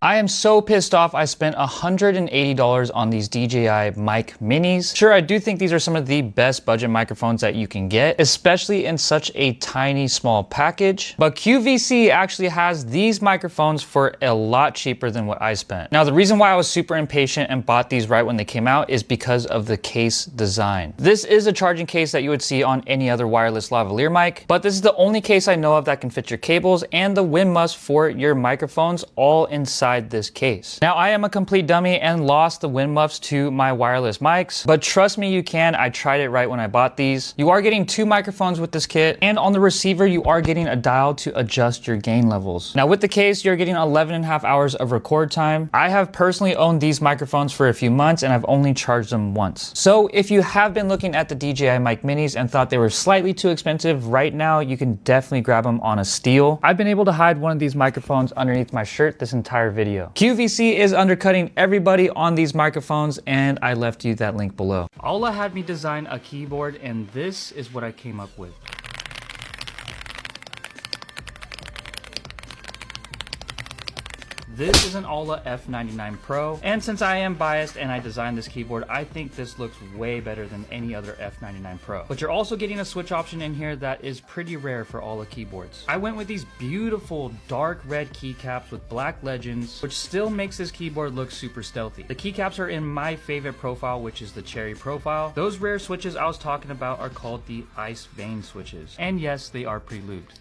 I am so pissed off I spent $180 on these DJI Mic Minis. Sure, I do think these are some of the best budget microphones that you can get, especially in such a tiny, small package. But QVC actually has these microphones for a lot cheaper than what I spent. Now, the reason why I was super impatient and bought these right when they came out is because of the case design. This is a charging case that you would see on any other wireless lavalier mic, but this is the only case I know of that can fit your cables and the wind muffs for your microphones all inside this case. Now, I am a complete dummy and lost the wind muffs to my wireless mics, but trust me, you can. I tried it right when I bought these. You are getting 2 microphones with this kit, and on the receiver, you are getting a dial to adjust your gain levels. Now, with the case, you're getting 11.5 hours of record time. I have personally owned these microphones for a few months, and I've only charged them once. So if you have been looking at the DJI Mic Minis and thought they were slightly too expensive, right now, you can definitely grab them on a steal. I've been able to hide one of these microphones underneath my shirt this entire video. QVC is undercutting everybody on these microphones, and I left you that link below. AULA had me design a keyboard, and this is what I came up with. This is an AULA F99 Pro, and since I am biased and I designed this keyboard, I think this looks way better than any other F99 Pro. But you're also getting a switch option in here that is pretty rare for AULA keyboards. I went with these beautiful dark red keycaps with black legends, which still makes this keyboard look super stealthy. The keycaps are in my favorite profile, which is the cherry profile. Those rare switches I was talking about are called the ice vein switches. And yes, they are pre-lubed.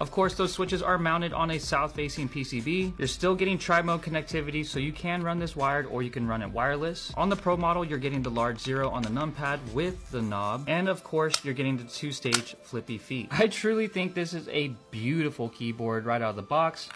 Of course, those switches are mounted on a south-facing PCB. You're still getting tri-mode connectivity, so you can run this wired or you can run it wireless. On the Pro model, you're getting the large 0 on the numpad with the knob. And of course, you're getting the 2-stage flippy feet. I truly think this is a beautiful keyboard right out of the box.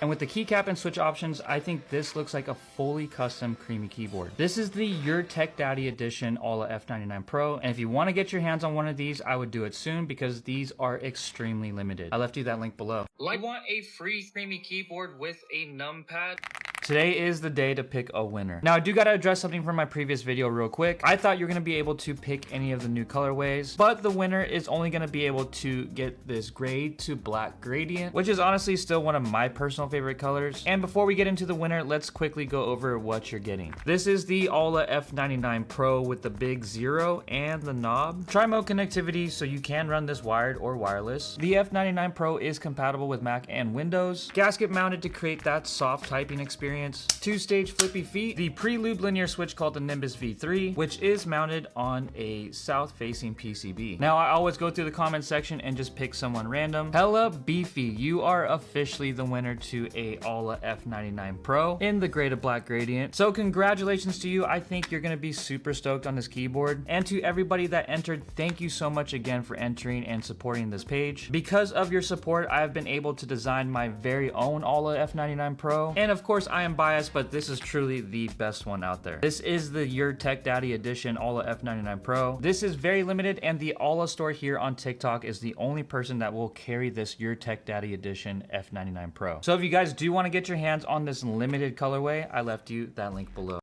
And with the keycap and switch options, I think this looks like a fully custom creamy keyboard. This is the Your Tech Daddy Edition AULA F99 Pro. And if you want to get your hands on one of these, I would do it soon because these are extremely limited. I left you that link below. Like, want a free creamy keyboard with a numpad? Today is the day to pick a winner. Now, I do gotta address something from my previous video real quick. I thought you were gonna be able to pick any of the new colorways, but the winner is only gonna be able to get this gray to black gradient, which is honestly still one of my personal favorite colors. And before we get into the winner, let's quickly go over what you're getting. This is the AULA F99 Pro with the big 0 and the knob. Tri-mode connectivity, so you can run this wired or wireless. The F99 Pro is compatible with Mac and Windows. Gasket mounted to create that soft typing experience. 2-stage flippy feet, the pre-lube linear switch called the Nimbus V3, which is mounted on a south-facing PCB. Now, I always go through the comment section and just pick someone random. Hella Beefy, you are officially the winner to a AULA F99 Pro in the gray to black gradient. So congratulations to you. I think you're gonna be super stoked on this keyboard. And to everybody that entered, thank you so much again for entering and supporting this page. Because of your support, I have been able to design my very own AULA F99 Pro. And of course, I am biased, but this is truly the best one out there. This is the Your Tech Daddy Edition AULA F99 Pro. This is very limited, and the AULA store here on TikTok is the only person that will carry this Your Tech Daddy Edition F99 Pro. So if you guys do want to get your hands on this limited colorway, I left you that link below.